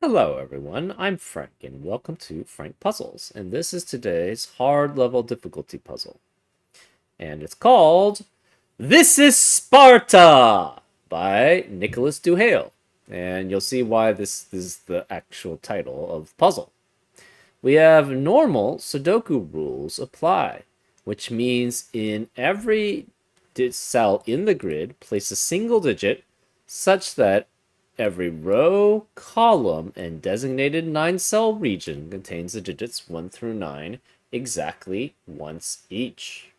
Hello everyone, I'm Frank and welcome to Frank Puzzles, and this is today's hard level difficulty puzzle. And it's called This is Sparta by Nicholas Duhale. And you'll see why this is the actual title of the puzzle. We have normal Sudoku rules apply, which means in every cell in the grid, place a single digit such that every row, column, and designated 9-cell region contains the digits 1 through 9 exactly once each.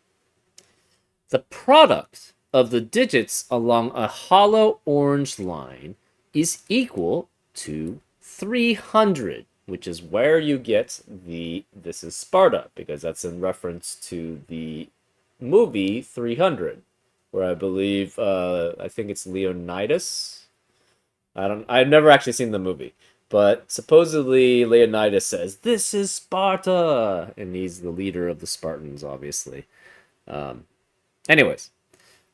The product of the digits along a hollow orange line is equal to 300, which is where you get the This is Sparta, because that's in reference to the movie 300, where I think it's Leonidas. I've never actually seen the movie, but supposedly Leonidas says, "This is Sparta," and he's the leader of the Spartans, obviously. Um, anyways,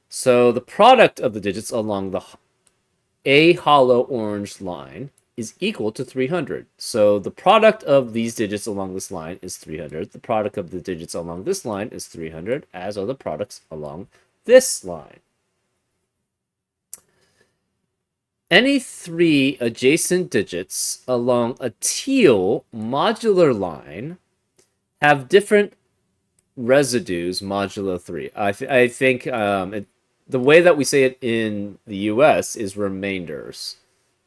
so the product of the digits along a hollow orange line is equal to 300. So the product of these digits along this line is 300. The product of the digits along this line is 300, as are the products along this line. Any three adjacent digits along a teal modular line have different residues modulo 3. I think the way that we say it in the US is remainders.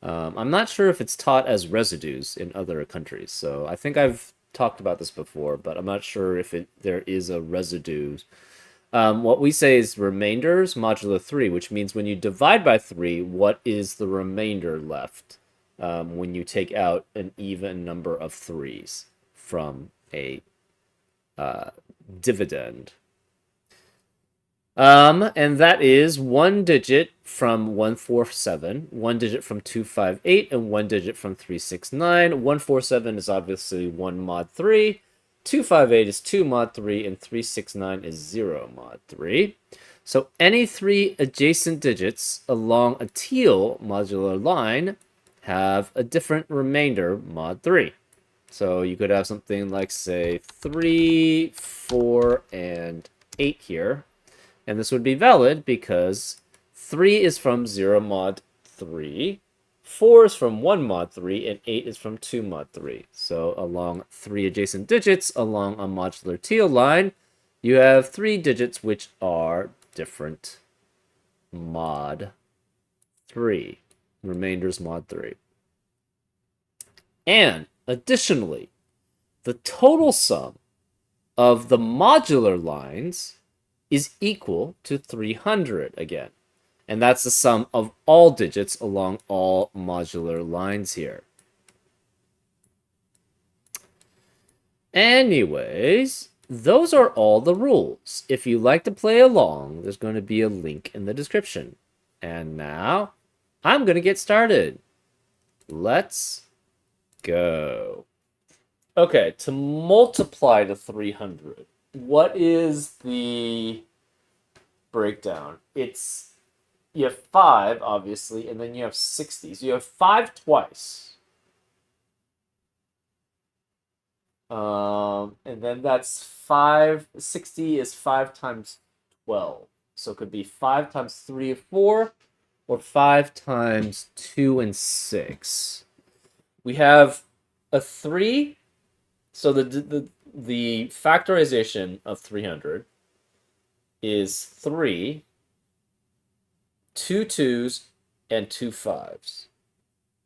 I'm not sure if it's taught as residues in other countries, so I think I've talked about this before, but I'm not sure if there is a residue. What we say is remainders modulo 3, which means when you divide by 3, what is the remainder left when you take out an even number of 3s from a dividend. And that is one digit from 147, one digit from 258, and one digit from 369. 147 is obviously 1 mod 3. 258 is 2 mod 3, and 369 is 0 mod 3. So any three adjacent digits along a teal modular line have a different remainder mod 3. So you could have something like, say, 3, 4, and 8 here. And this would be valid because 3 is from 0 mod 3, 4 is from 1 mod 3, and 8 is from 2 mod 3. So along three adjacent digits along a modular teal line, you have three digits which are different mod 3. Remainders mod 3. And additionally, the total sum of the modular lines is equal to 300 again. And that's the sum of all digits along all modular lines here. Anyways, those are all the rules. If you like to play along, there's going to be a link in the description. And now, I'm going to get started. Let's go. Okay, to multiply to 300, what is the breakdown? You have 5, obviously, and then you have 60. So you have 5 twice. And then that's 5. 60 is 5 times 12. So it could be 5 times 3 and 4, or 5 times 2 and 6. We have a 3. So the factorization of 300 is 3, 2 2s, and 2 5s.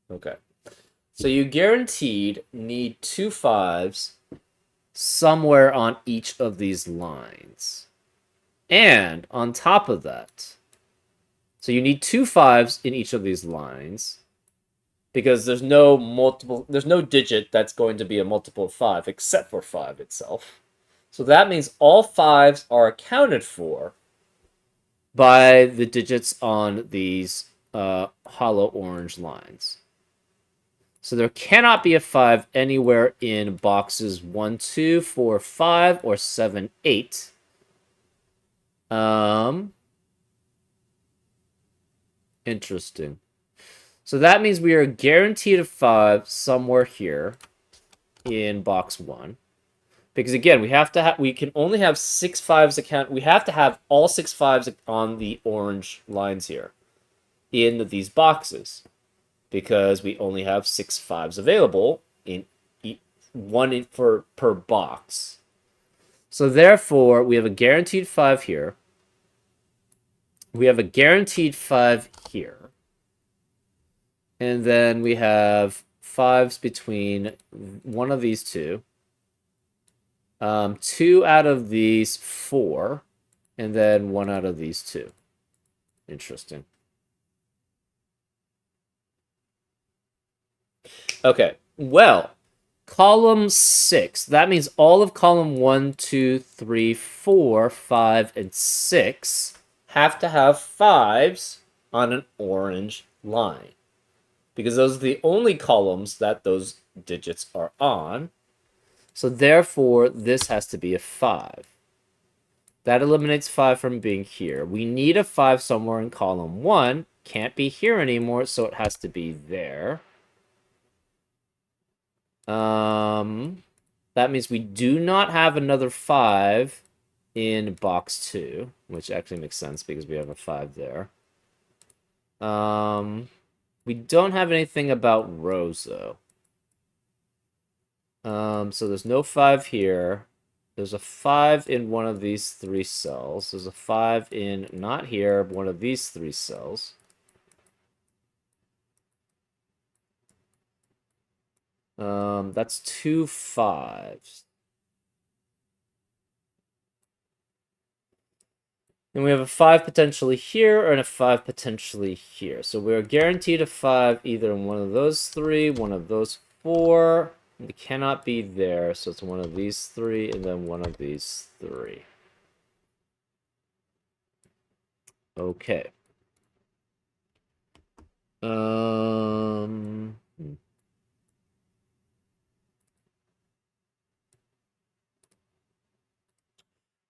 Okay. So you guaranteed need 2 5s somewhere on each of these lines. And on top of that, so you need 2 5s in each of these lines, because there's no digit that's going to be a multiple of 5 except for 5 itself. So that means all 5s are accounted for by the digits on these hollow orange lines. So there cannot be a 5 anywhere in boxes 1, 2, 4, 5, or 7, 8. Interesting. So that means we are guaranteed a 5 somewhere here in box 1. Because again, we can only have 6 5s account. We have to have all 6 5s on the orange lines here in these boxes, because we only have 6 5s available in one per box. So therefore, we have a guaranteed 5 here. We have a guaranteed 5 here. And then we have 5s between one of these two. 2 out of these 4, and then 1 out of these 2. Interesting. Okay, well, column 6. That means all of column 1, 2, 3, 4, 5, and 6 have to have 5s on an orange line, because those are the only columns that those digits are on. So therefore, this has to be a 5. That eliminates 5 from being here. We need a 5 somewhere in column 1. Can't be here anymore, so it has to be there. That means we do not have another 5 in box 2, which actually makes sense because we have a 5 there. We don't have anything about rows, though. So there's no 5 here. There's a 5 in one of these 3 cells. There's a 5 in, not here, one of these 3 cells. That's 2 5s. And we have a 5 potentially here and a 5 potentially here. So we're guaranteed a 5 either in one of those 3, one of those 4. It cannot be there, so it's one of these 3 and then one of these 3. Okay.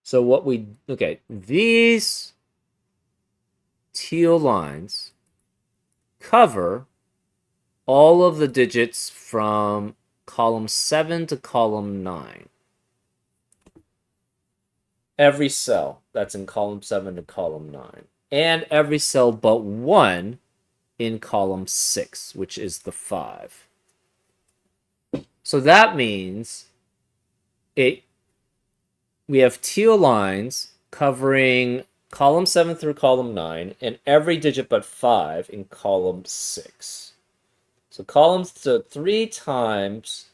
So what we, okay, these teal lines cover all of the digits from column 7 to column 9. Every cell that's in column 7 to column 9. And every cell but 1 in column 6, which is the 5. So that means we have teal lines covering column 7 through column 9 and every digit but 5 in column 6. So columns to 3 times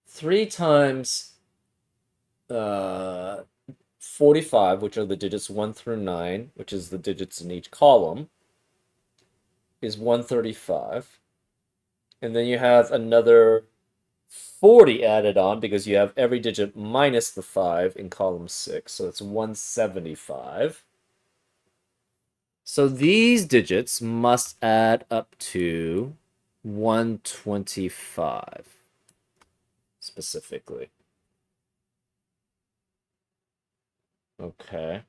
45, which are the digits 1 through 9, which is the digits in each column, is 135. And then you have another 40 added on because you have every digit minus the 5 in column 6, so it's 175. So these digits must add up to 125 specifically. Okay.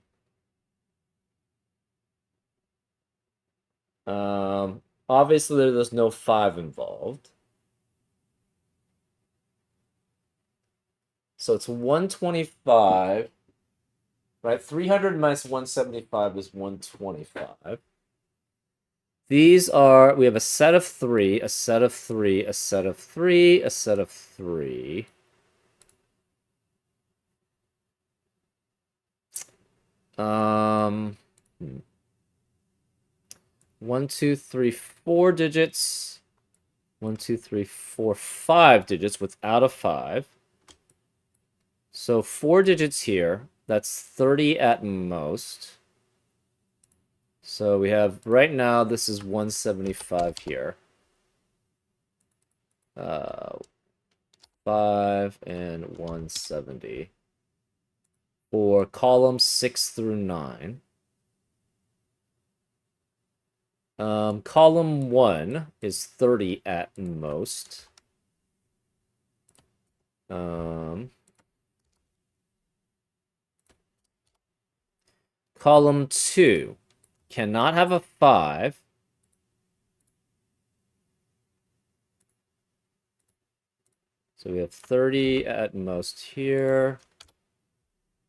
Obviously there's no 5 involved. So it's 125, right? 300 minus 175 is 125. These are, we have a set of 3, a set of 3, a set of 3, a set of 3. One, two, three, 4 digits. 1, 2, 3, 4, 5 digits without a 5. So 4 digits here. That's 30 at most. So we have, right now, this is 175 here. 5 and 170. For columns 6 through 9. Column 1 is 30 at most. Column 2 cannot have a 5. So we have 30 at most here.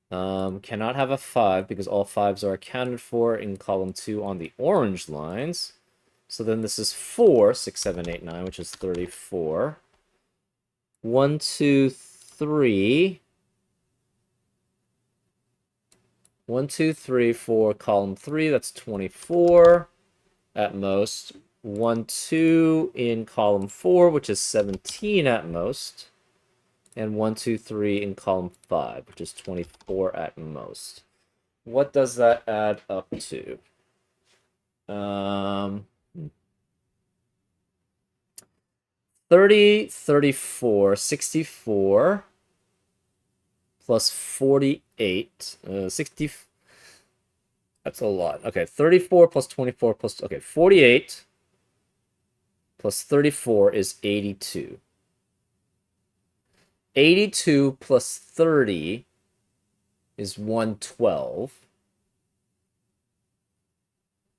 Cannot have a 5 because all 5s are accounted for in column 2 on the orange lines. So then this is 4, 6, 7, 8, 9, which is 34. 1, 2, 3. 1, 2, 3 for column 3, that's 24 at most. 1, 2 in column 4, which is 17 at most. And 1, 2, 3 in column 5, which is 24 at most. What does that add up to? 30, 34, 64 plus 48, 60. That's a lot. Okay, 34 plus 24 plus, okay, 48 plus 34 is 82. 82 plus 30 is 112.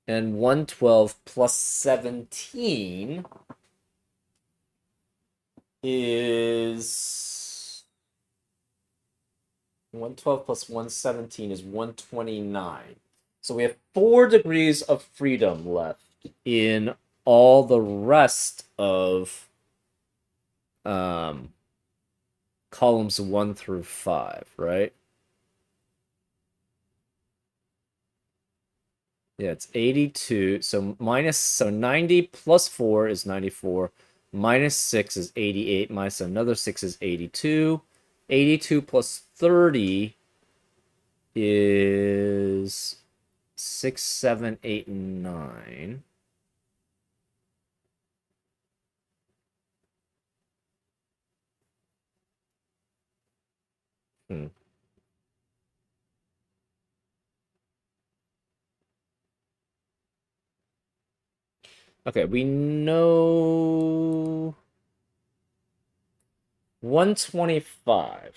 And 112 plus 17 is 112 plus 117 is 129. So we have 4 degrees of freedom left in all the rest of columns 1 through 5, right? Yeah, it's 82. So 90 plus 4 is 94. Minus 6 is 88. Minus another 6 is 82. 82 plus 30 is 6, 7, 8, 9. Okay, we know 125.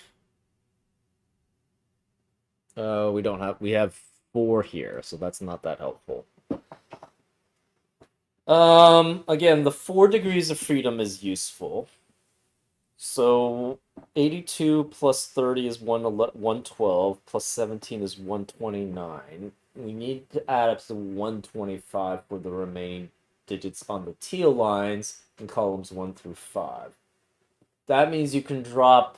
We have 4 here, so that's not that helpful. Again, the 4 degrees of freedom is useful. So 82 plus 30 is 112, plus 17 is 129. We need to add up to 125 for the remaining digits on the teal lines in columns 1 through 5. That means you can drop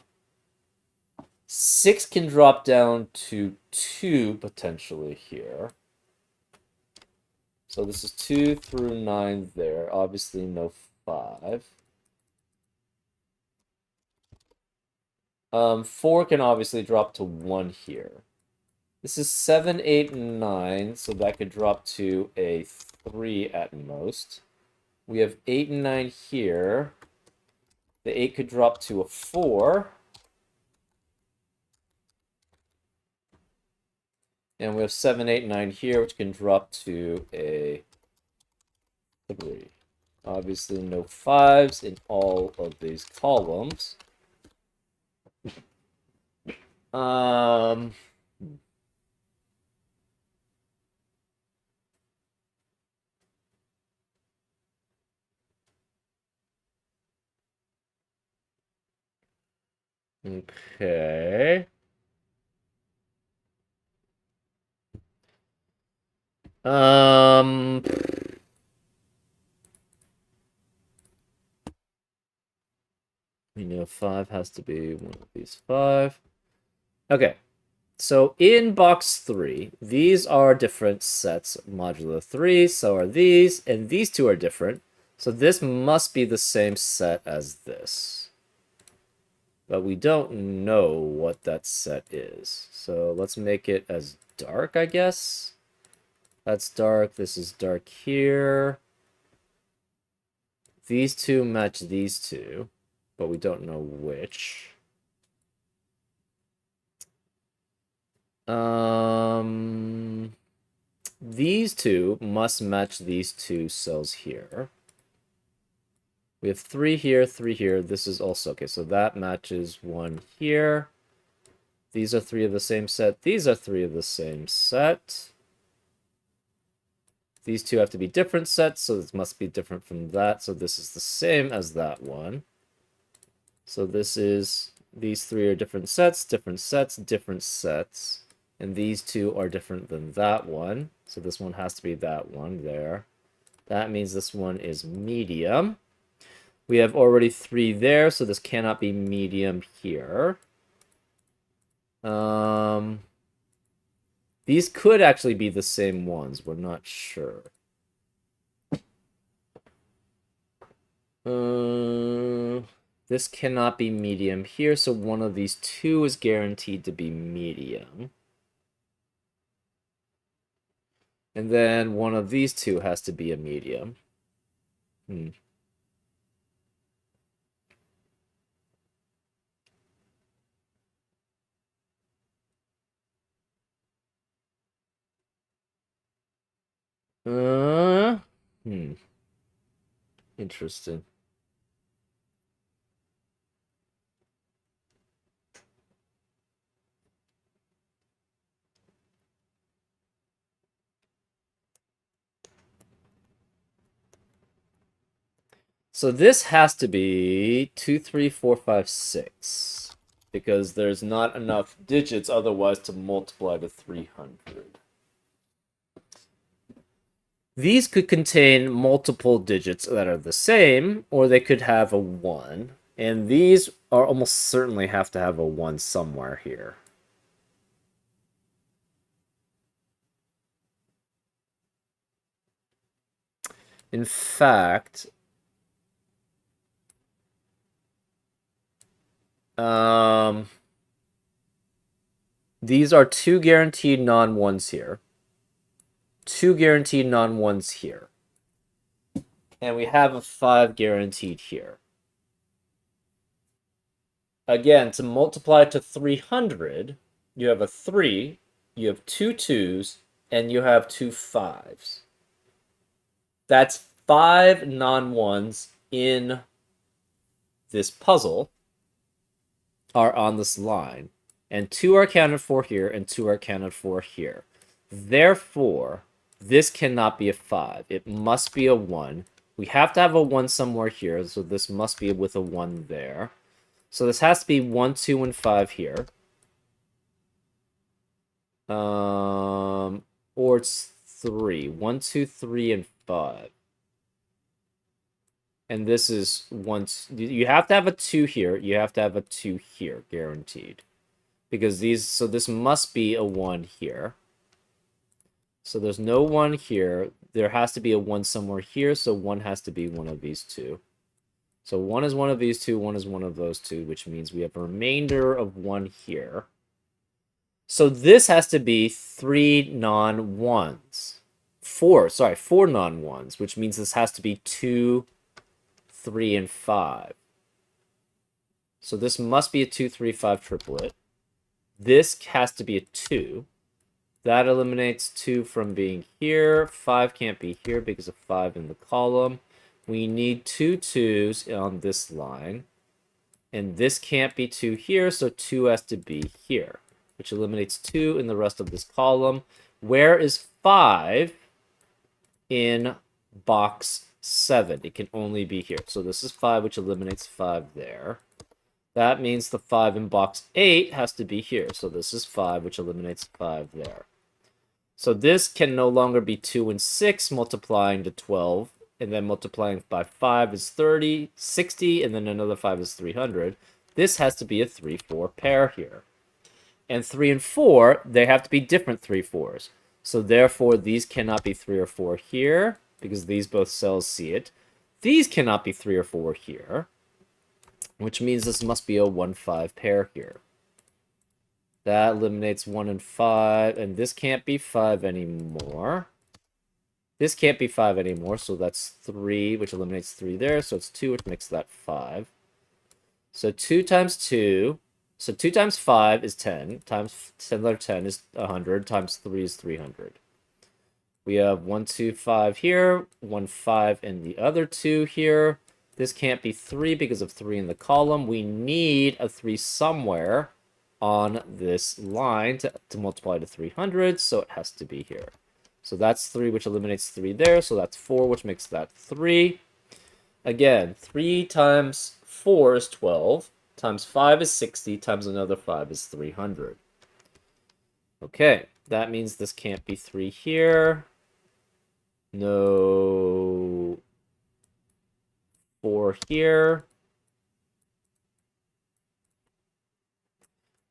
6 can drop down to 2 potentially here. So this is 2 through 9 there. Obviously no 5. 4 can obviously drop to 1 here. This is 7, 8, and 9, so that could drop to a 3 at most. We have 8 and 9 here. The 8 could drop to a 4. And we have 7, 8, 9 here, which can drop to a 3. Obviously no 5s in all of these columns. Okay. We know 5 has to be one of these 5. Okay. So in box 3, these are different sets modulo 3, so are these, and these two are different. So this must be the same set as this. But we don't know what that set is. So let's make it as dark, I guess. That's dark. This is dark here. These two match these two, but we don't know which. These two must match these two cells here. We have 3 here, 3 here. This is also okay, so that matches 1 here. These are 3 of the same set. These are 3 of the same set. These two have to be different sets, so this must be different from that. So this is the same as that one. So this is, these three are different sets, different sets, different sets. And these two are different than that one. So this one has to be that one there. That means this one is medium. We have already 3 there, so this cannot be medium here. These could actually be the same ones. We're not sure. This cannot be medium here, so one of these two is guaranteed to be medium. And then one of these two has to be a medium. Interesting. So this has to be 2, 3, 4, 5, 6. Because there's not enough digits otherwise to multiply to 300. These could contain multiple digits that are the same, or they could have a 1. And these are almost certainly have to have a 1 somewhere here. In fact, these are 2 guaranteed non-1s here. 2 guaranteed non-1s here. And we have a 5 guaranteed here. Again, to multiply to 300, you have a 3, you have 2 2s, and you have 2 5s. That's 5 non-1s in this puzzle are on this line. And 2 are accounted for here, and 2 are accounted for here. Therefore, this cannot be a 5. It must be a 1. We have to have a 1 somewhere here, so this must be with a 1 there. So this has to be 1, 2, and 5 here. Or it's 3. 1, 2, 3, and 5. And this is 1. You have to have a 2 here. You have to have a 2 here, guaranteed. Because these, so this must be a 1 here. So there's no 1 here. There has to be a 1 somewhere here, so 1 has to be one of these two. So 1 is one of these two, 1 is one of those two, which means we have a remainder of 1 here. So this has to be 3 non-1s. 4 non-1s, which means this has to be 2, 3, and 5. So this must be a 2, 3, 5 triplet. This has to be a 2. That eliminates 2 from being here. 5 can't be here because of 5 in the column. We need 2 2s on this line. And this can't be 2 here, so 2 has to be here, which eliminates 2 in the rest of this column. Where is 5 in box 7? It can only be here. So this is 5, which eliminates 5 there. That means the 5 in box 8 has to be here. So this is 5, which eliminates 5 there. So this can no longer be 2 and 6 multiplying to 12. And then multiplying by 5 is 30, 60, and then another 5 is 300. This has to be a 3, 4 pair here. And 3 and 4, they have to be different 3, 4s. So therefore, these cannot be 3 or 4 here, because these both cells see it. These cannot be 3 or 4 here, which means this must be a 1, 5 pair here. That eliminates 1 and 5, and this can't be 5 anymore. This can't be 5 anymore, so that's 3, which eliminates 3 there, so it's 2, which makes that 5. So 2 times 2, so 2 times 5 is 10, times another 10 is 100, times 3 is 300. We have 1, 2, 5 here, 1, 5 in the other 2 here. This can't be 3 because of 3 in the column. We need a 3 somewhere on this line to multiply to 300, so it has to be here. So that's 3, which eliminates 3 there. So that's 4, which makes that 3. Again, 3 times 4 is 12, times 5 is 60, times another 5 is 300. Okay, that means this can't be 3 here. No 4 here.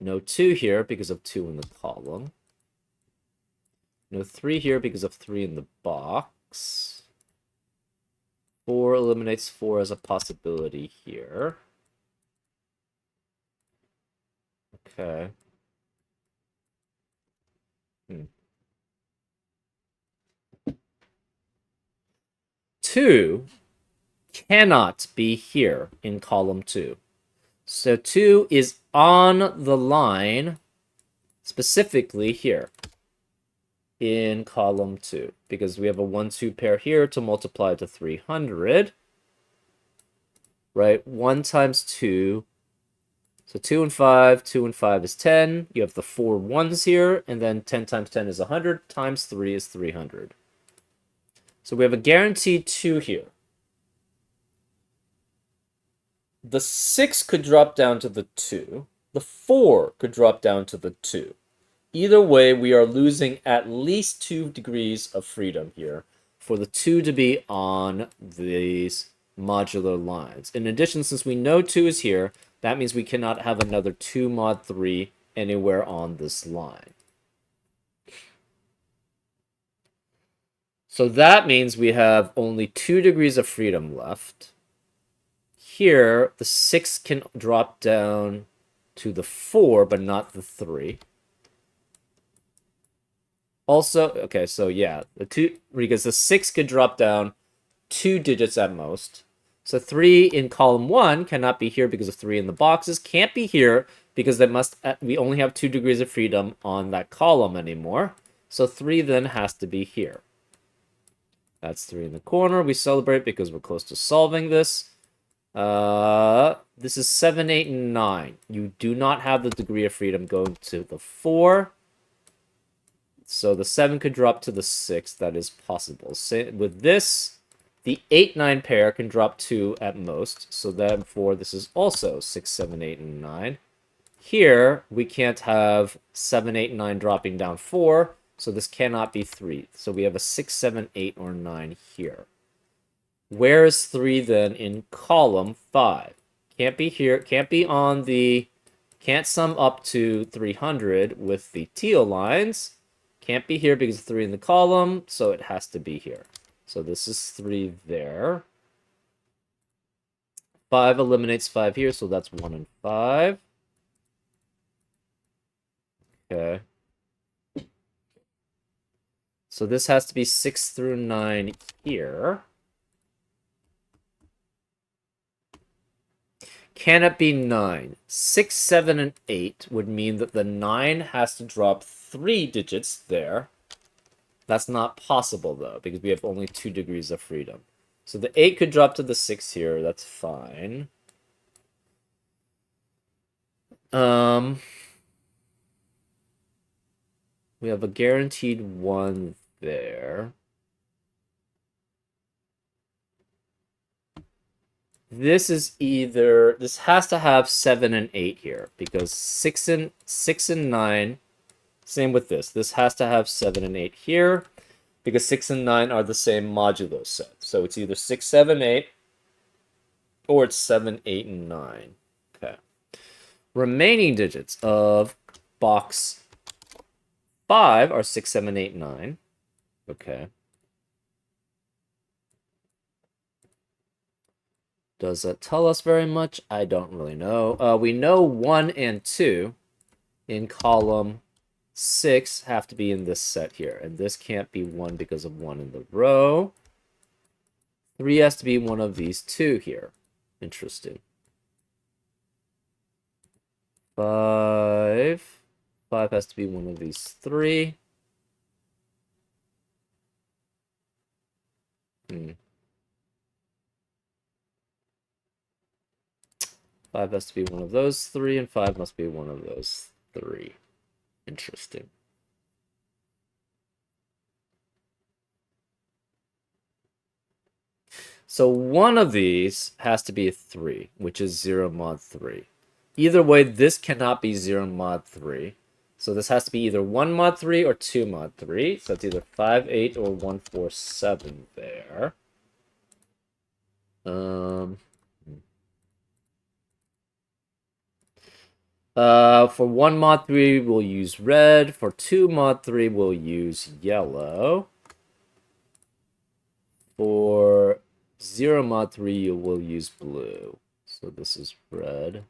No 2 here because of 2 in the column. No 3 here because of 3 in the box. 4 eliminates 4 as a possibility here. Okay. 2 cannot be here in column 2. So 2 is on the line, specifically here in column 2, because we have a 1-2 pair here to multiply to 300. Right? 1 times 2. So 2 and 5. 2 and 5 is 10. You have the 4 ones here, and then 10 times 10 is 100, times 3 is 300. So we have a guaranteed 2 here. The 6 could drop down to the 2. The 4 could drop down to the 2. Either way, we are losing at least 2 degrees of freedom here for the 2 to be on these modular lines. In addition, since we know 2 is here, that means we cannot have another 2 mod 3 anywhere on this line. So that means we have only 2 degrees of freedom left. Here, the 6 can drop down to the 4, but not the 3. Also, okay, so yeah, the 2, because the 6 could drop down 2 digits at most. So 3 in column 1 cannot be here because of 3 in the boxes. Can't be here because we only have 2 degrees of freedom on that column anymore. So 3 then has to be here. That's 3 in the corner. We celebrate because we're close to solving this. This is 7, 8, and 9. You do not have the degree of freedom going to the 4. So the 7 could drop to the 6. That is possible. With this, the 8, 9 pair can drop 2 at most. So therefore, this is also 6, 7, 8, and 9. Here, we can't have 7, 8, and 9 dropping down 4. So this cannot be 3. So we have a 6, 7, 8, or 9 here. Where is 3 then in column 5? Can't be here. Can't be on the... Can't sum up to 300 with the teal lines. Can't be here because 3 in the column, so it has to be here. So this is 3 there. 5 eliminates 5 here, so that's 1 and 5. Okay. So this has to be 6 through 9 here. Can it be 9? 6, 7, and 8 would mean that the 9 has to drop 3 digits there. That's not possible, though, because we have only 2 degrees of freedom. So the 8 could drop to the 6 here. That's fine. We have a guaranteed 1 there. This is either... This has to have 7 and 8 here, because 6 and 9... Same with this. This has to have 7 and 8 here, because 6 and 9 are the same modulo set. So it's either 6, 7, 8, or it's 7, 8, and 9. Okay. Remaining digits of box 5 are 6, 7, 8, 9. Okay. Does that tell us very much? I don't really know. We know 1 and 2 in column 6 have to be in this set here. And this can't be 1 because of 1 in the row. 3 has to be one of these 2 here. Interesting. 5. 5 has to be one of these 3. 5 has to be one of those 3, and 5 must be one of those 3. Interesting. So one of these has to be a 3, which is 0 mod 3. Either way, this cannot be 0 mod 3. So this has to be either 1 mod 3 or 2 mod 3. So it's either 5, 8, or 1, 4, 7 there. For 1 mod 3, we'll use red. For 2 mod 3, we'll use yellow. For 0 mod 3, we'll use blue. So this is red.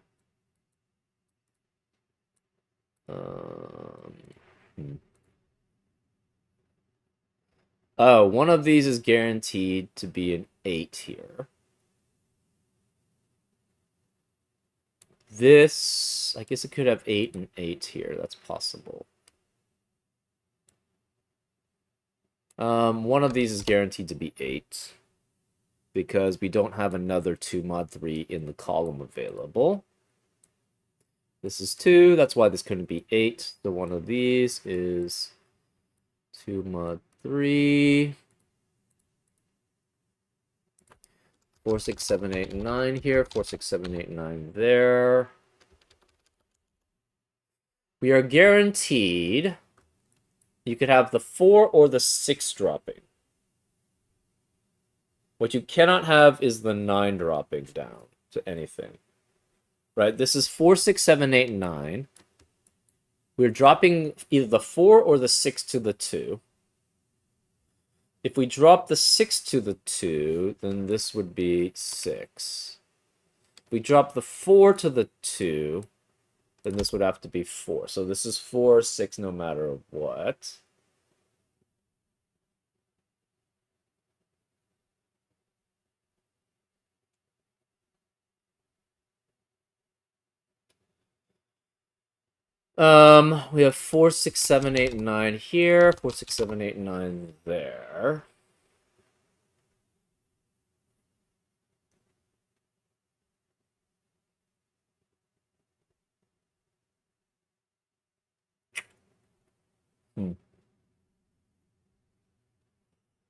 Oh, one of these is guaranteed to be an 8 here. This, I guess it could have 8 and 8 here. That's possible. One of these is guaranteed to be 8 because we don't have another 2 mod 3 in the column available. This is 2, that's why this couldn't be 8. So one of these is 2 mod 3. 4, 6, 7, 8, 9 here. 4, 6, 7, 8, 9 there. We are guaranteed you could have the 4 or the 6 dropping. What you cannot have is the 9 dropping down to anything. Right? This is 4, 6, 7, 8, 9. We're dropping either the 4 or the 6 to the 2. If we drop the 6 to the 2, then this would be 6. If we drop the 4 to the 2, then this would have to be 4. So this is 4, 6, no matter what. We have 4, 6, 7, 8, 9 here. 4, 6, 7, 8, 9 there.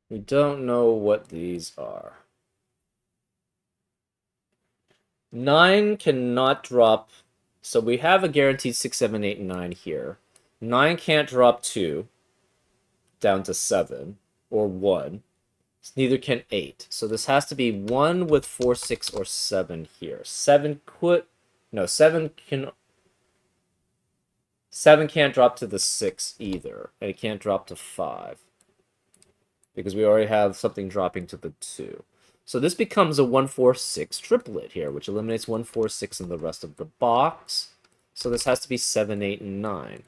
We don't know what these are. 9 cannot drop. So we have a guaranteed 6, 7, 8, 9 here. 9 can't drop 2 down to 7 or 1. Neither can 8. So this has to be 1 with 4, 6, or 7 here. 7 could... No, 7 can... 7 can't drop to the 6 either. And it can't drop to 5. Because we already have something dropping to the 2. So this becomes a 1, 4, 6 triplet here, which eliminates 1, 4, 6 in the rest of the box. So this has to be 7, 8, and 9.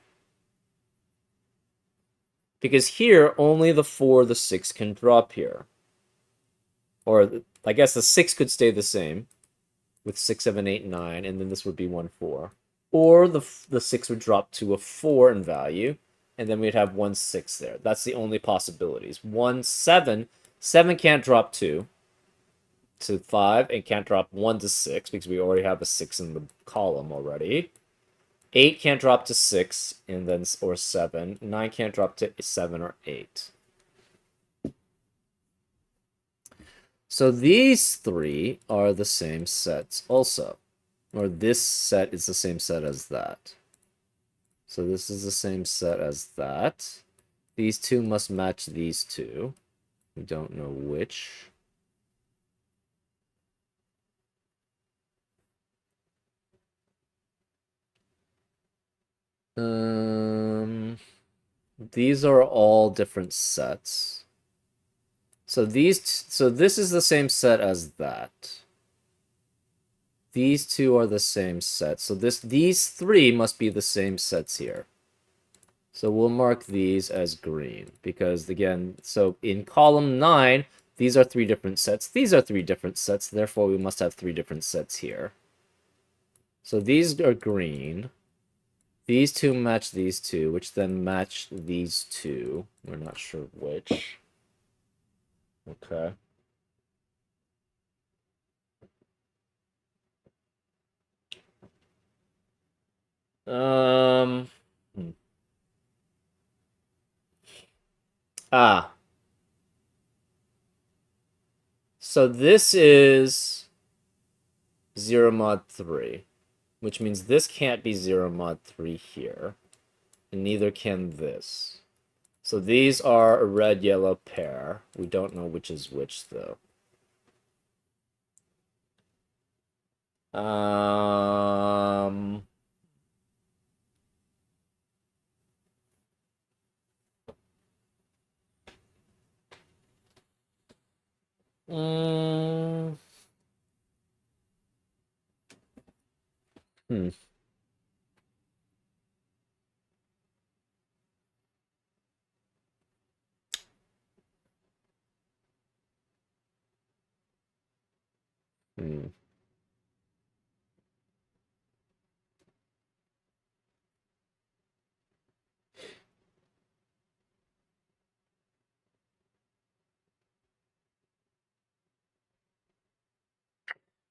Because here, only the 4, the 6 can drop here. Or, I guess the 6 could stay the same with 6, 7, 8, 9, and then this would be 1, 4. Or the 6 would drop to a 4 in value, and then we'd have 1, 6 there. That's the only possibilities. 1, 7. 7 can't drop 2 to 5, and can't drop 1 to 6, because we already have a 6 in the column already. 8 can't drop to 6, and then or 7. 9 can't drop to 7 or 8. So these 3 are the same sets also. Or this set is the same set as that. So this is the same set as that. These 2 must match these 2. We don't know which. These are all different sets. So this is the same set as that. These 2 are the same set. So these 3 must be the same sets here. So we'll mark these as green because again, so in column 9, these are 3 different sets. These are 3 different sets. Therefore, we must have 3 different sets here. So these are green. These 2 match these 2, which then match these 2. We're not sure which. Okay. Hmm. Ah. So this is 0 mod 3, which means this can't be 0 mod 3 here, and neither can this. So these are a red-yellow pair. We don't know which is which, though. Um... Mm, hmm. Hmm.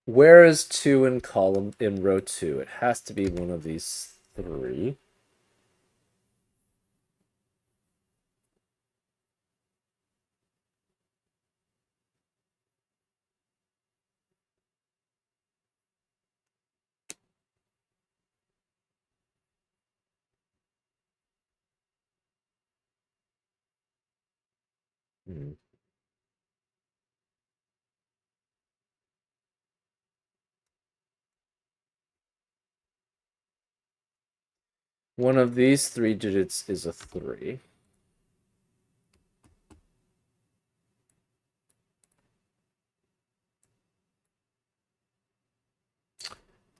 Where is 2 in column in row 2? It has to be one of these 3. Hmm. One of these 3 digits is a 3.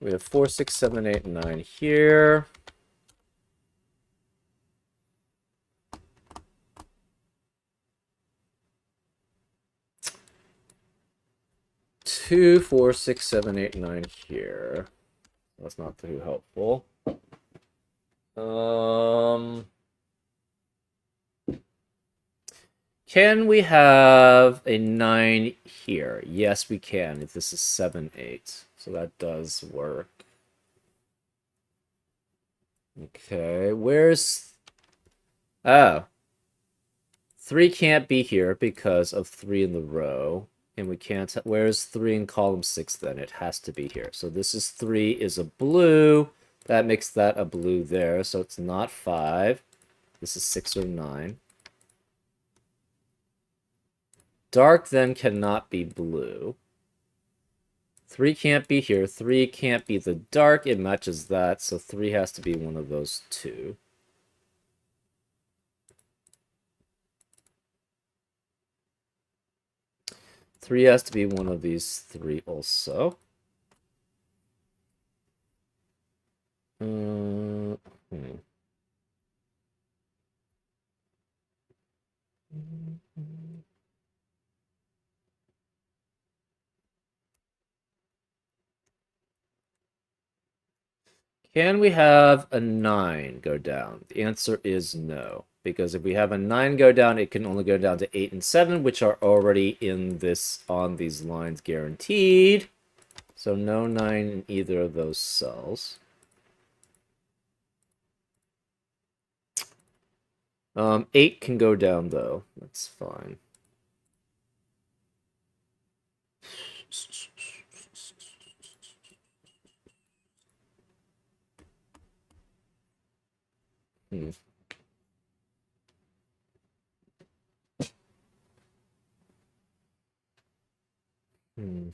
We have 4, 6, 7, 8, 9 here. Two, 4, 6, 7, 8, 9 here. That's not too helpful. Can we have a 9 here? Yes, we can, if this is 7, 8. So that does work. Okay, where's... Oh. 3 can't be here because of 3 in the row. And we can't... Where's 3 in column 6 then? It has to be here. So this is 3 is a blue. That makes that a blue there. So it's not 5. This is 6 or 9. Dark then cannot be blue. 3 can't be here. 3 can't be the dark. It matches that. So 3 has to be one of those 2. Three has to be one of these 3 also. Hmm. Can we have a 9 go down? The answer is no. Because if we have a 9 go down, it can only go down to 8 and 7, which are already in this on these lines guaranteed. So no 9 in either of those cells. 8 can go down, though. That's fine. Hmm. Hmm.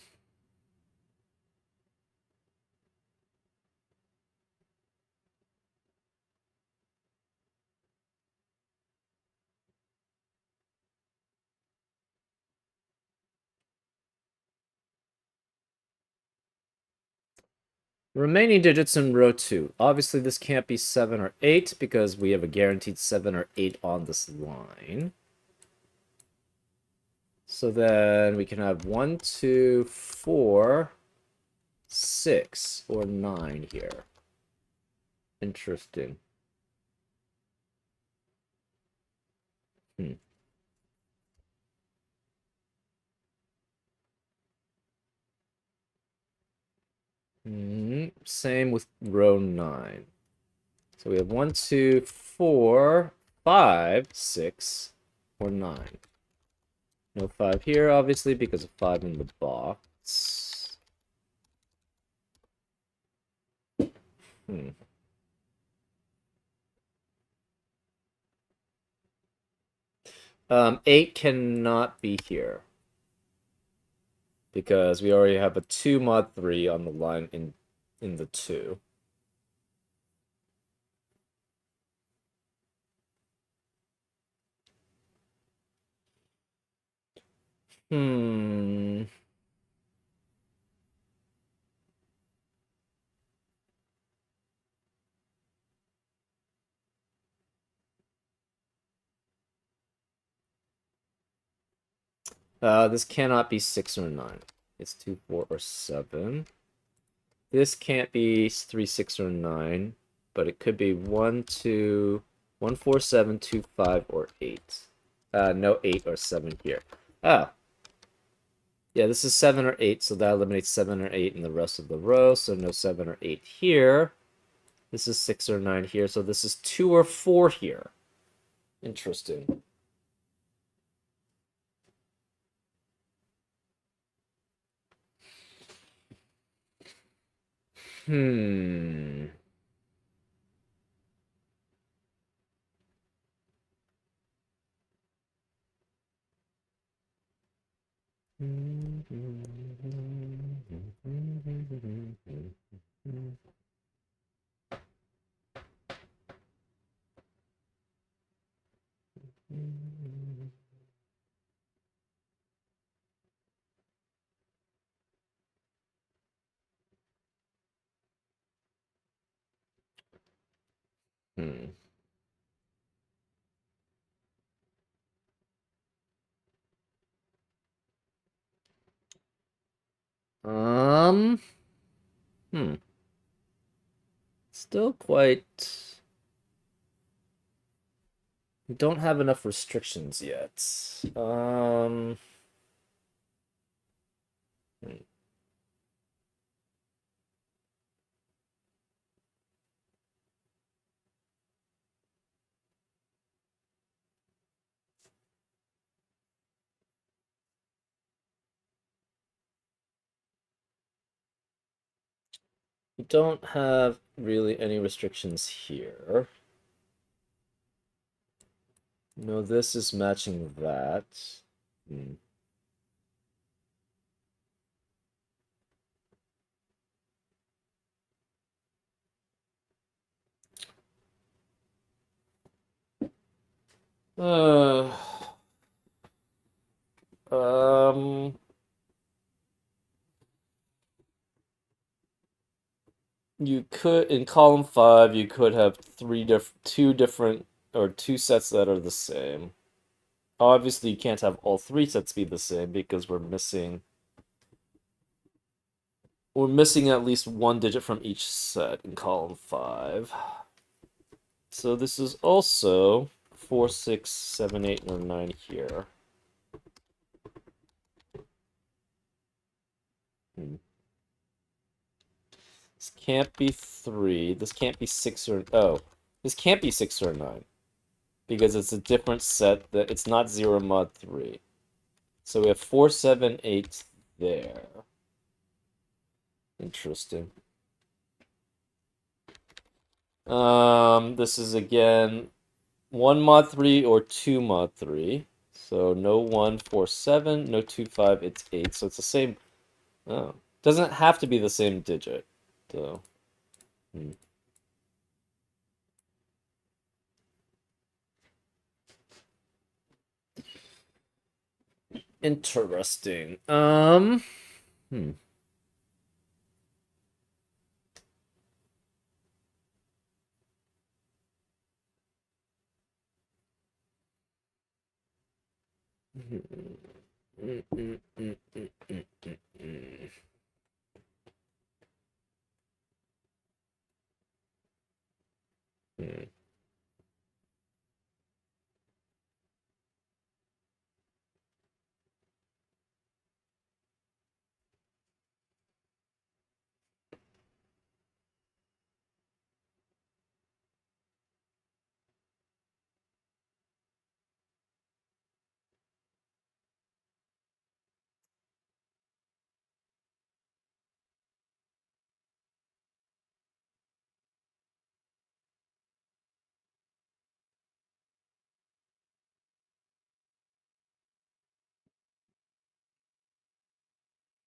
Remaining digits in row 2. Obviously, this can't be 7 or 8 because we have a guaranteed 7 or 8 on this line. So then we can have 1, 2, 4, 6, or 9 here. Interesting. Hmm. Same with row 9. So we have 1, 2, 4, 5, 6, or 9. No 5 here, obviously, because of 5 in the box. Hmm. 8 cannot be here because we already have a 2 mod 3 on the line in the 2. Hmm. This cannot be 6 or 9. It's 2, 4, or 7. This can't be 3, 6, or 9, but it could be 1, 2, 1, 4, 7, 2, 5, or 8. No 8 or 7 here. Oh. Yeah, this is 7 or 8, so that eliminates 7 or 8 in the rest of the row, so no 7 or 8 here. This is 6 or 9 here, so this is 2 or 4 here. Interesting. Hmm. Hmm. Um. Hmm. Still quite. We don't have enough restrictions yet. Hmm. We don't have really any restrictions here. No, this is matching that. Hmm. Uh, um, you could in column 5 you could have two different or two sets that are the same. Obviously, you can't have all 3 sets be the same because we're missing at least 1 digit from each set in column 5. So this is also 4, 6, 7, 8, and 9 here. Hmm. This can't be 3. This can't be 6 or... Oh. This can't be 6 or 9. Because it's a different set that... It's not 0 mod 3. So we have 4, 7, 8 there. Interesting. This is again 1 mod 3 or 2 mod 3. So no 1, 4, 7, no 2, 5, it's 8. So it's the same. Oh. Doesn't have to be the same digit, though. Hmm. Interesting. Hmm.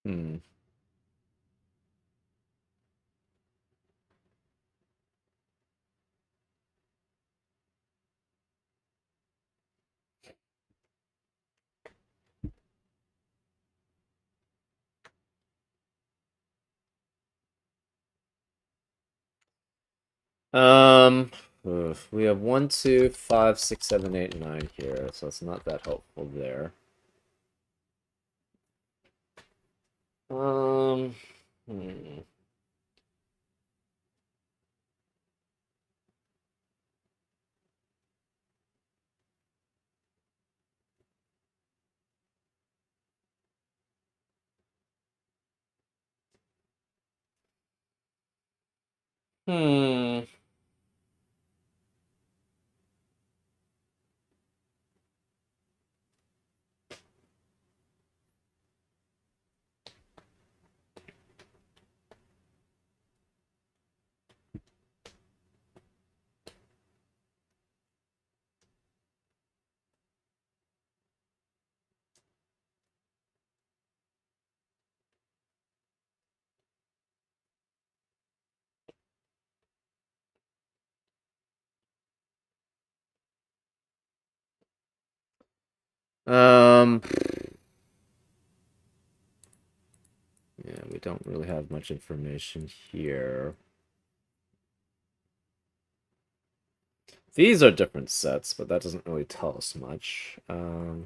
Hmm. Um, we have 1, 2, 5, 6, 7, 8, 9 here, so it's not that helpful there. Um, hmm. Hmm. Um, yeah, we don't really have much information here. These are different sets, but that doesn't really tell us much. Hmm.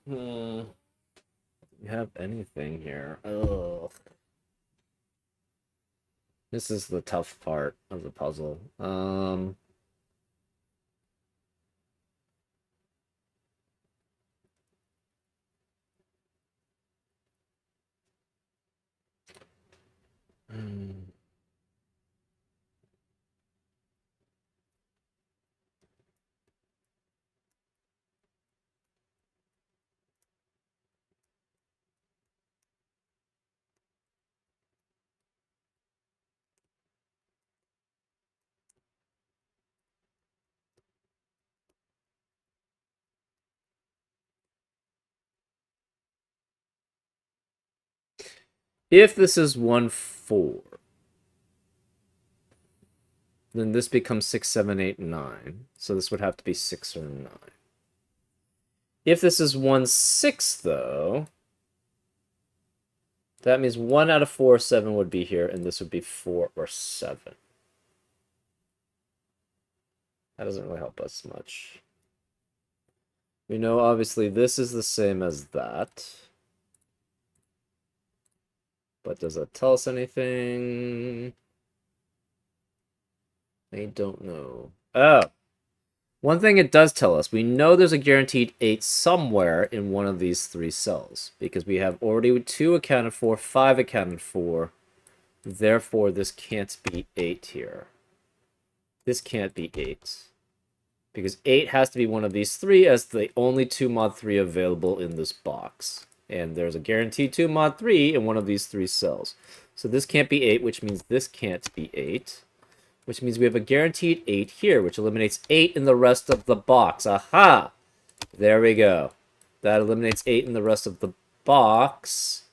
Hmm. You have anything here? Ugh. This is the tough part of the puzzle. Hmm. If this is 1, 4, then this becomes 6, 7, 8, 9. So this would have to be 6 or 9. If this is 1, 6, though, that means 1 out of 4 or 7 would be here, and this would be 4 or 7. That doesn't really help us much. We know, obviously, this is the same as that. But does that tell us anything? I don't know. Oh! One thing it does tell us, we know there's a guaranteed 8 somewhere in one of these 3 cells. Because we have already 2 accounted for, 5 accounted for. Therefore, this can't be 8 here. This can't be 8. Because 8 has to be one of these 3 as the only 2 mod 3 available in this box. And there's a guaranteed 2 mod 3 in one of these 3 cells. So this can't be 8, which means this can't be 8. Which means we have a guaranteed 8 here, which eliminates 8 in the rest of the box. Aha! There we go. That eliminates 8 in the rest of the box.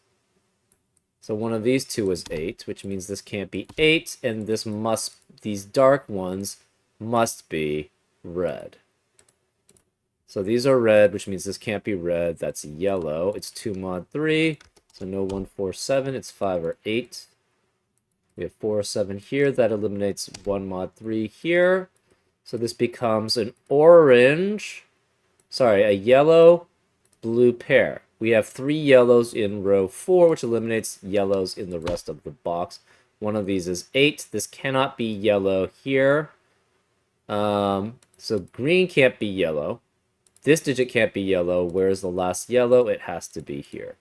So one of these 2 is 8, which means this can't be 8, and this must, these dark ones must be red. So these are red, which means this can't be red. That's yellow. It's 2 mod 3, so no 1, 4, 7. It's 5 or 8. We have 4 or 7 here. That eliminates 1 mod 3 here. So this becomes an orange, sorry, a yellow, blue pair. We have 3 yellows in row 4, which eliminates yellows in the rest of the box. One of these is 8. This cannot be yellow here. So green can't be yellow. This digit can't be yellow. Where's the last yellow? It has to be here.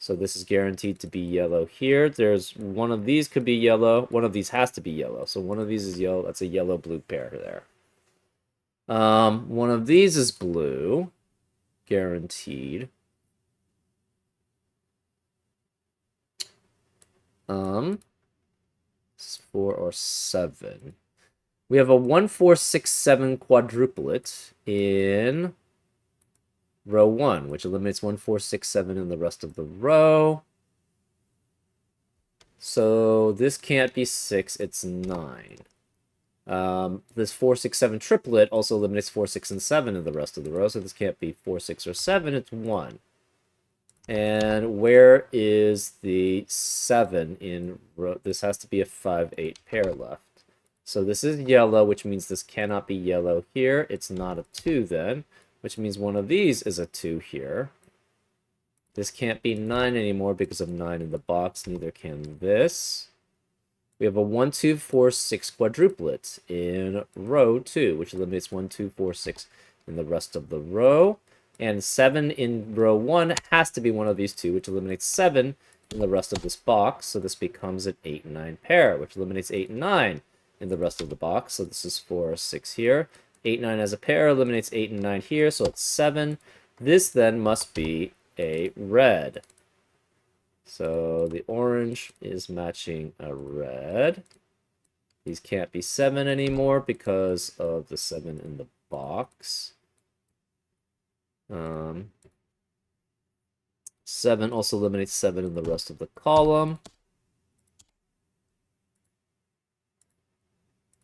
So this is guaranteed to be yellow here. There's one of these could be yellow. One of these has to be yellow. So one of these is yellow. That's a yellow-blue pair there. One of these is blue. Guaranteed. It's 4 or 7. We have a 1, 4, 6, 7 quadruplet in row 1, which eliminates 1, 4, 6, 7 in the rest of the row. So this can't be 6, it's 9. This 4, 6, 7 triplet also eliminates 4, 6, and 7 in the rest of the row, so this can't be 4, 6, or 7, it's 1. And where is the 7 in row? This has to be a 5, 8 pair left. So this is yellow, which means this cannot be yellow here. It's not a 2 then, which means one of these is a 2 here. This can't be 9 anymore because of 9 in the box. Neither can this. We have a 1, 2, 4, 6 quadruplet in row 2, which eliminates 1, 2, 4, 6 in the rest of the row. And 7 in row 1 has to be one of these two, which eliminates 7 in the rest of this box. So this becomes an 8 and 9 pair, which eliminates 8 and 9 in the rest of the box. So this is 4 or 6 here. 8, 9 as a pair eliminates 8 and 9 here, so it's 7. This then must be a red. So the orange is matching a red. These can't be 7 anymore because of the 7 in the box. 7 also eliminates 7 in the rest of the column.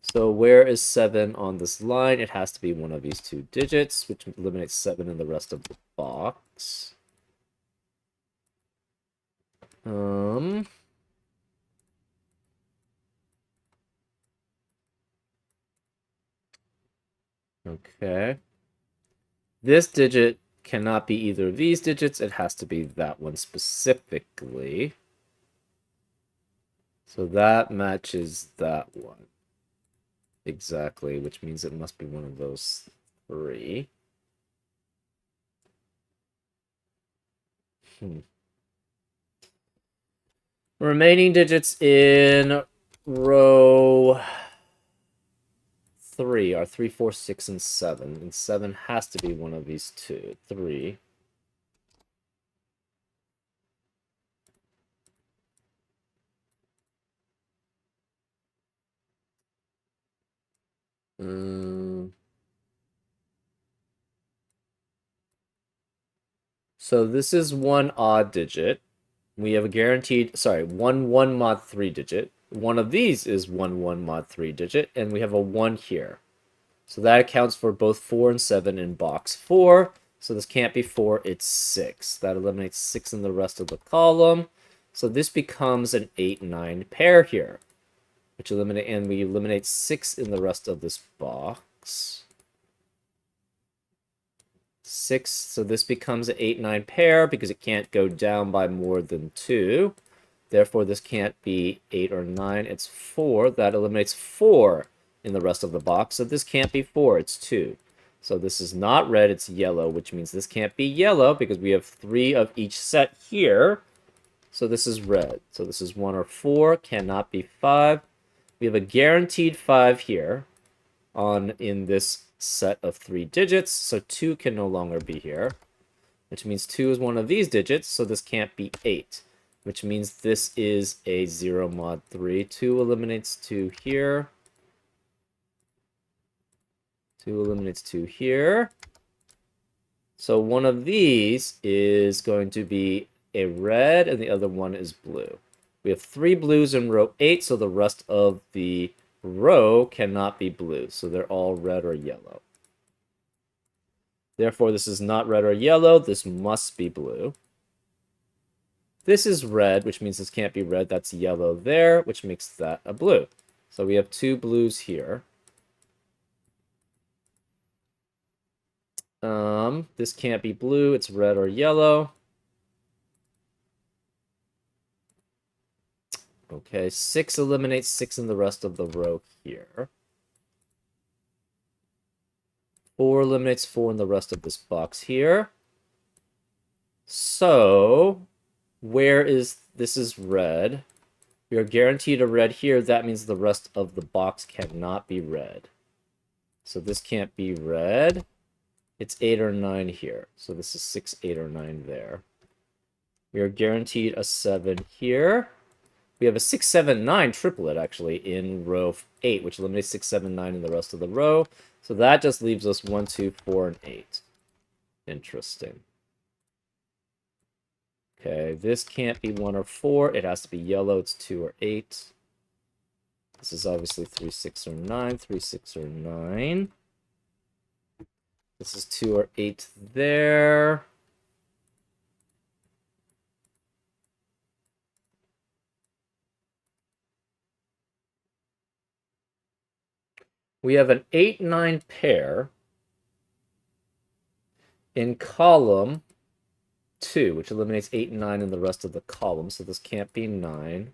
So where is 7 on this line? It has to be one of these two digits, which eliminates 7 in the rest of the box. Okay. This digit cannot be either of these digits. It has to be that one specifically. So that matches that one. Exactly, which means it must be one of those 3. Remaining digits in row 3 are 3, 4, 6, and 7. And 7 has to be one of these two. 3. So this is one odd digit. We have a guaranteed, sorry, 1, 1 mod 3 digit. One of these is 1, 1 mod 3 digit, and we have a 1 here. So that accounts for both 4 and 7 in box 4. So this can't be 4, it's 6. That eliminates 6 in the rest of the column. So this becomes an 8, 9 pair here. Which we eliminate 6 in the rest of this box. 6, so this becomes an 8, 9 pair because it can't go down by more than 2. Therefore, this can't be 8 or 9, it's 4. That eliminates 4 in the rest of the box, so this can't be 4, it's 2. So this is not red, it's yellow, which means this can't be yellow because we have 3 of each set here. So this is red. So this is 1 or 4, cannot be 5. We have a guaranteed 5 here in this set of 3 digits, so 2 can no longer be here, which means 2 is one of these digits, so this can't be 8, which means this is a 0 mod 3. 2 eliminates 2 here. 2 eliminates 2 here. So one of these is going to be a red, and the other one is blue. We have 3 blues in row 8, so the rest of the row cannot be blue, so they're all red or yellow. Therefore, this is not red or yellow, this must be blue. This is red, which means this can't be red, that's yellow there, which makes that a blue. So we have 2 blues here. This can't be blue, it's red or yellow. Okay, 6 eliminates 6 in the rest of the row here. 4 eliminates 4 in the rest of this box here. So Where is... This is red. We are guaranteed a red here. That means the rest of the box cannot be red. So this can't be red. It's 8 or 9 here. So this is 6, 8, or 9 there. We are guaranteed a 7 here. We have a 6, 7, 9 triplet, actually, in row 8, which eliminates 6, 7, 9 in the rest of the row. So that just leaves us 1, 2, 4, and 8. Interesting. Okay, this can't be 1 or 4. It has to be yellow. It's 2 or 8. This is obviously 3, 6, or 9. 3, 6, or 9. This is 2 or 8 there. We have an 8, 9 pair in column 2, which eliminates 8 and 9 in the rest of the column, so this can't be 9.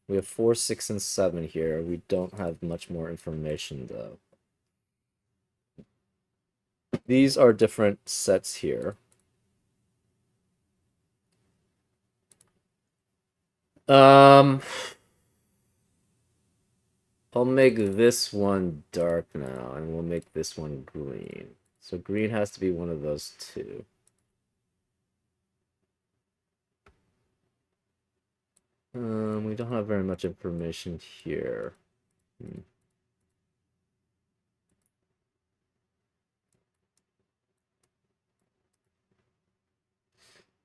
We have 4, 6, and 7 here. We don't have much more information, though. These are different sets here. I'll make this one dark now, and we'll make this one green. So green has to be one of those two. We don't have very much information here.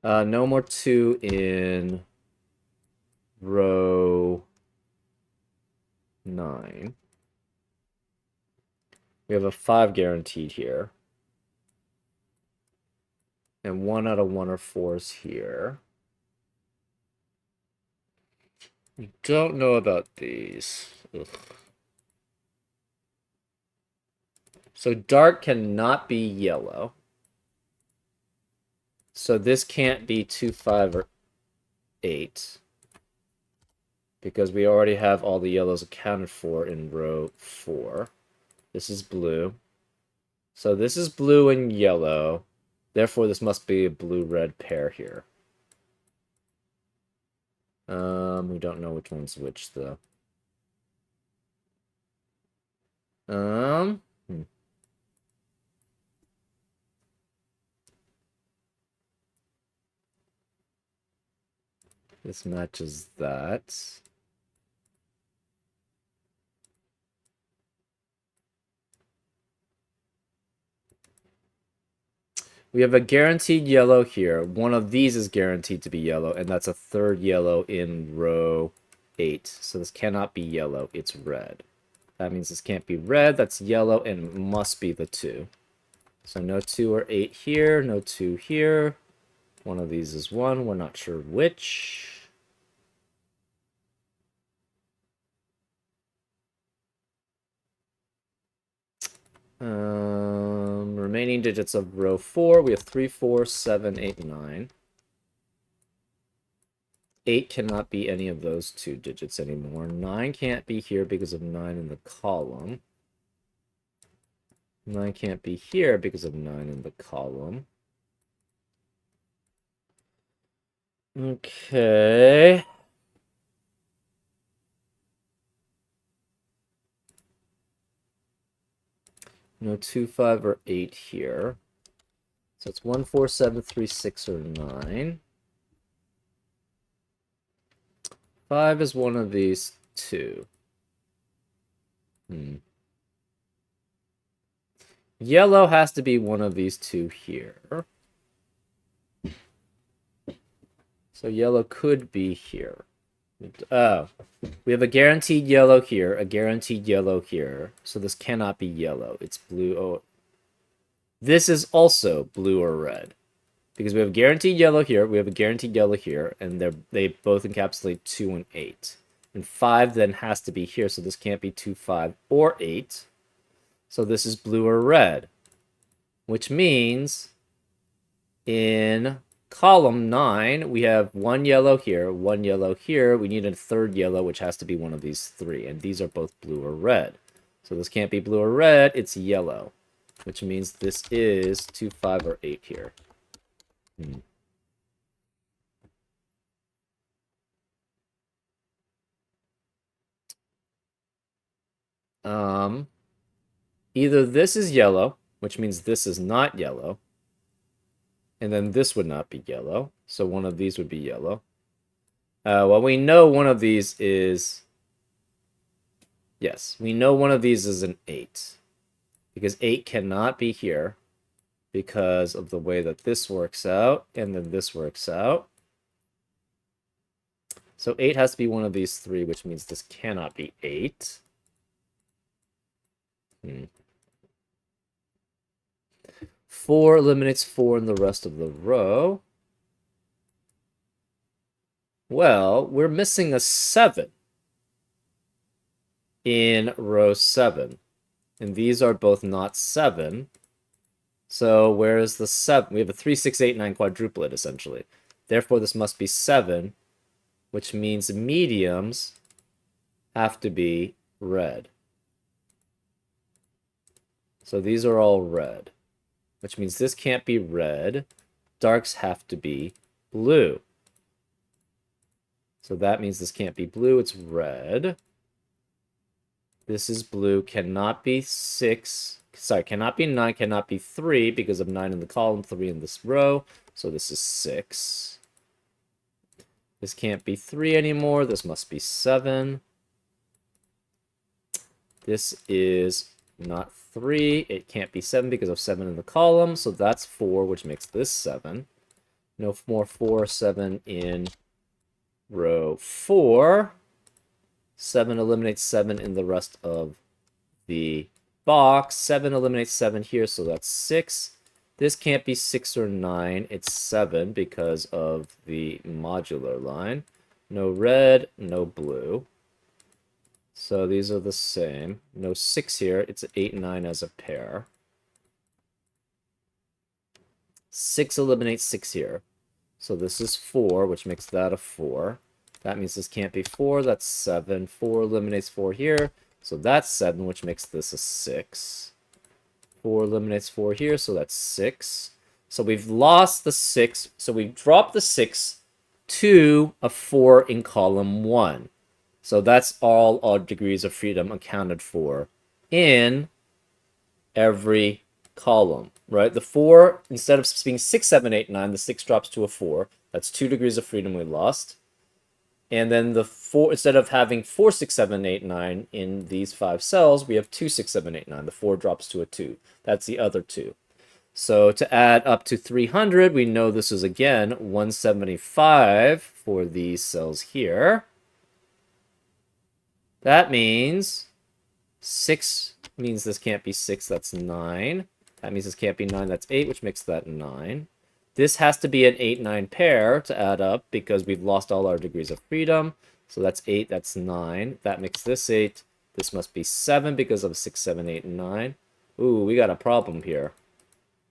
No more 2 in row 9. We have a 5 guaranteed here. And 1 out of 1 or 4s here. We don't know about these. Ugh. So dark cannot be yellow. So this can't be 2, 5, or 8. Because we already have all the yellows accounted for in row 4. This is blue. So this is blue and yellow. Therefore, this must be a blue-red pair here. We don't know which one's which, though. This matches that. We have a guaranteed yellow here. One of these is guaranteed to be yellow, and that's a 3rd yellow in row 8. So this cannot be yellow. It's red. That means this can't be red. That's yellow, and it must be the 2. So no 2 or 8 here. No 2 here. One of these is 1. We're not sure which. Remaining digits of row 4. We have 3, 4, 7, 8, 9. 8 cannot be any of those 2 digits anymore. 9 can't be here because of 9 in the column. 9 can't be here because of 9 in the column. Okay. No 2, 5, or 8 here. So it's 1, 4, 7, 3, 6, or 9. 5 is one of these 2. Yellow has to be one of these 2 here. So yellow could be here. Oh, we have a guaranteed yellow here, a guaranteed yellow here. So this cannot be yellow. It's blue. Oh, this is also blue or red. Because we have guaranteed yellow here, we have a guaranteed yellow here, and they both encapsulate 2 and 8. And 5 then has to be here, so this can't be 2, 5, or 8. So this is blue or red. Which means in column 9, we have 1 yellow here, 1 yellow here. We need a 3rd yellow, which has to be one of these 3. And these are both blue or red. So this can't be blue or red, it's yellow. Which means this is 2, 5, or 8 here. Either this is yellow, which means this is not yellow, and then this would not be yellow, so one of these would be yellow. Well, we know one of these is... Yes, we know one of these is an 8, because 8 cannot be here because of the way that this works out, and then this works out. So 8 has to be one of these 3, which means this cannot be 8. 4 eliminates 4 in the rest of the row. Well, we're missing a 7 in row 7. And these are both not 7. So where is the 7? We have a 3, 6, 8, 9 quadruplet, essentially. Therefore, this must be 7, which means mediums have to be red. So these are all red, which means this can't be red. Darks have to be blue. So that means this can't be blue, it's red. This is blue, cannot be 6. Sorry, cannot be 9, cannot be 3 because of 9 in the column, 3 in this row. So this is 6. This can't be 3 anymore. This must be 7. This is not 3. It can't be 7 because of 7 in the column. So that's 4, which makes this 7. No more 4, 7 in row 4. 7 eliminates 7 in the rest of the box. 7 eliminates 7 here, so that's 6. This can't be 6 or 9. It's 7 because of the modular line. No red, no blue. So these are the same. No 6 here. It's 8 and 9 as a pair. 6 eliminates 6 here. So this is 4, which makes that a 4. That means this can't be 4. That's 7. 4 eliminates 4 here. So that's 7, which makes this a 6. 4 eliminates 4 here, so that's 6. So we've lost the 6. So we've dropped the 6 to a 4 in column 1. So that's all our degrees of freedom accounted for in every column, right? The 4, instead of being 6, 7, 8, 9, the 6 drops to a 4. That's 2 degrees of freedom we lost. And then the 4, instead of having 4, 6, 7, 8, 9 in these 5 cells, we have 2, 6, 7, 8, 9. The 4 drops to a 2. That's the other 2. So to add up to 300, we know this is, again, 175 for these cells here. That means 6 means this can't be 6, that's 9. That means this can't be 9, that's 8, which makes that 9. This has to be an 8-9 pair to add up because we've lost all our degrees of freedom. So that's 8, that's 9. That makes this 8. This must be 7 because of 6, 7, 8, and 9. Ooh, we got a problem here.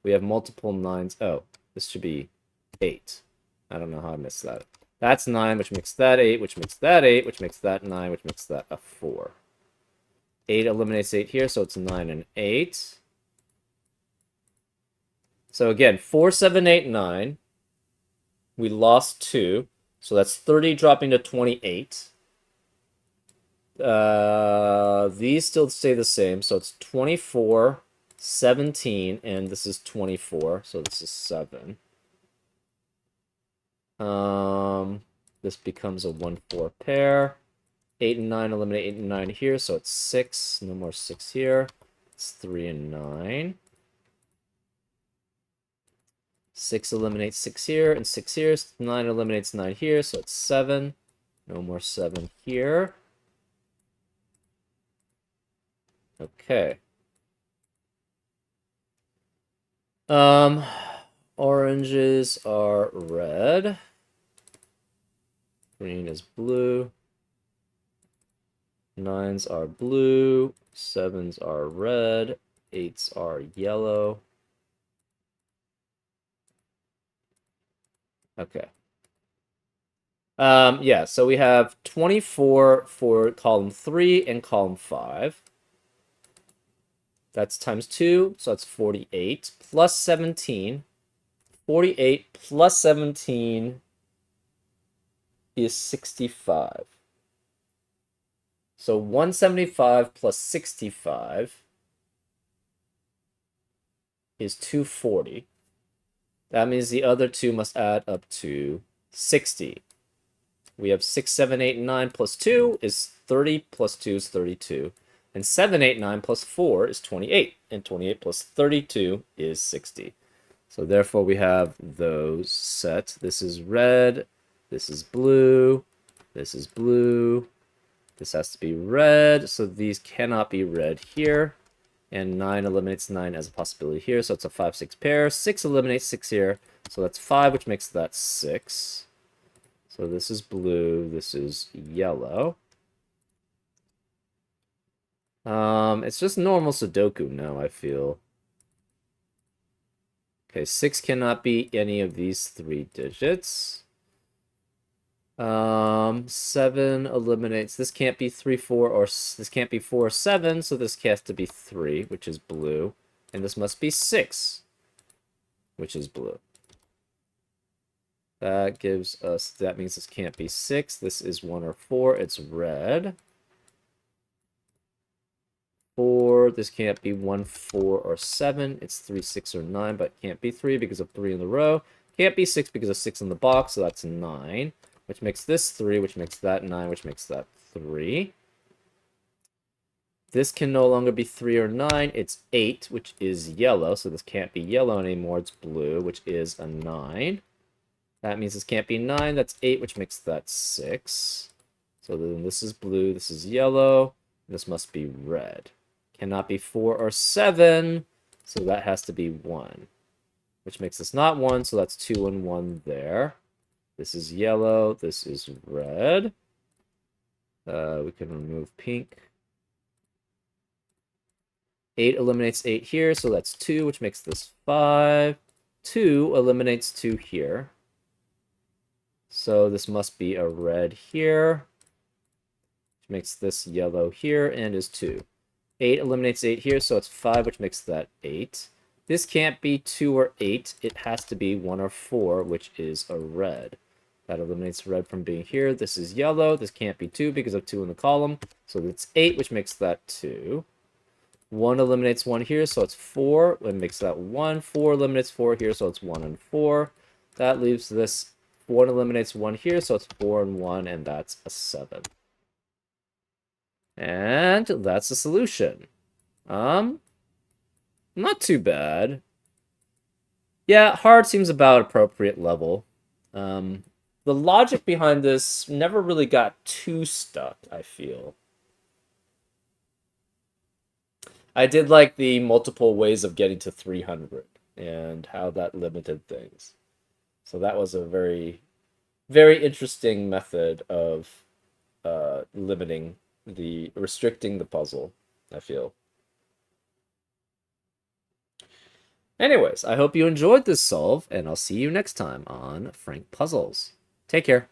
We have multiple 9s. Oh, this should be 8. I don't know how I missed that. That's 9, which makes that 8, which makes that 8, which makes that 9, which makes that a 4. 8 eliminates 8 here, so it's 9 and 8. So again, 4, 7, 8, 9. We lost 2. So that's 30 dropping to 28. These still stay the same. So it's 24, 17, and this is 24. So this is 7. This becomes a 1-4 pair. 8 and 9 eliminate 8 and 9 here. So it's 6. No more 6 here. It's 3 and 9. 6 eliminates 6 here, and 6 here. 9 eliminates 9 here, so it's 7. No more 7 here. Okay. Oranges are red. Green is blue. 9s are blue. 7s are red. 8s are yellow. Okay. Yeah, so we have 24 for column 3 and column 5. That's times 2, so that's 48 plus 17. 48 plus 17 is 65. So 175 plus 65 is 240. That means the other two must add up to 60. We have 6, 7, 8, and 9 plus 2 is 30, plus 2 is 32. And 7, 8, 9 plus 4 is 28. And 28 plus 32 is 60. So therefore we have those set. This is red, this is blue, this is blue, this has to be red, so these cannot be red here. And 9 eliminates 9 as a possibility here, so it's a 5, 6 pair. 6 eliminates 6 here, so that's 5, which makes that 6. So this is blue, this is yellow. It's just normal Sudoku now, I feel. Okay, 6 cannot be any of these 3 digits. 7 eliminates, this can't be 3, 4, or this can't be 4 or 7, so this has to be 3, which is blue. And this must be 6, which is blue. That gives us, that means this can't be 6, this is 1 or 4, it's red. 4, this can't be 1, 4, or 7, it's 3, 6, or 9, but it can't be 3 because of 3 in the row. Can't be 6 because of 6 in the box, so that's 9. Which makes this 3, which makes that 9, which makes that 3. This can no longer be 3 or 9, it's 8, which is yellow, so this can't be yellow anymore, it's blue, which is a 9. That means this can't be 9, that's 8, which makes that 6. So then this is blue, this is yellow, this must be red. Cannot be 4 or 7, so that has to be 1. Which makes this not 1, so that's 2 and 1 there. This is yellow, this is red. We can remove pink. 8 eliminates 8 here, so that's 2, which makes this 5. 2 eliminates 2 here. So this must be a red here, which makes this yellow here, and is 2. 8 eliminates 8 here, so it's 5, which makes that 8. This can't be 2 or 8, it has to be 1 or 4, which is a red. That eliminates red from being here. This is yellow. This can't be 2 because of 2 in the column. So it's 8, which makes that 2. 1 eliminates 1 here, so it's 4. It makes that 1. 4 eliminates 4 here, so it's 1 and 4. That leaves this 1 eliminates 1 here, so it's 4 and 1, and that's a 7. And that's the solution. Not too bad. Yeah, hard seems about appropriate level. The logic behind this never really got too stuck, I feel. I did like the multiple ways of getting to 300 and how that limited things. So that was a very, very interesting method of restricting the puzzle, I feel. Anyways, I hope you enjoyed this solve, and I'll see you next time on Frank Puzzles. Take care.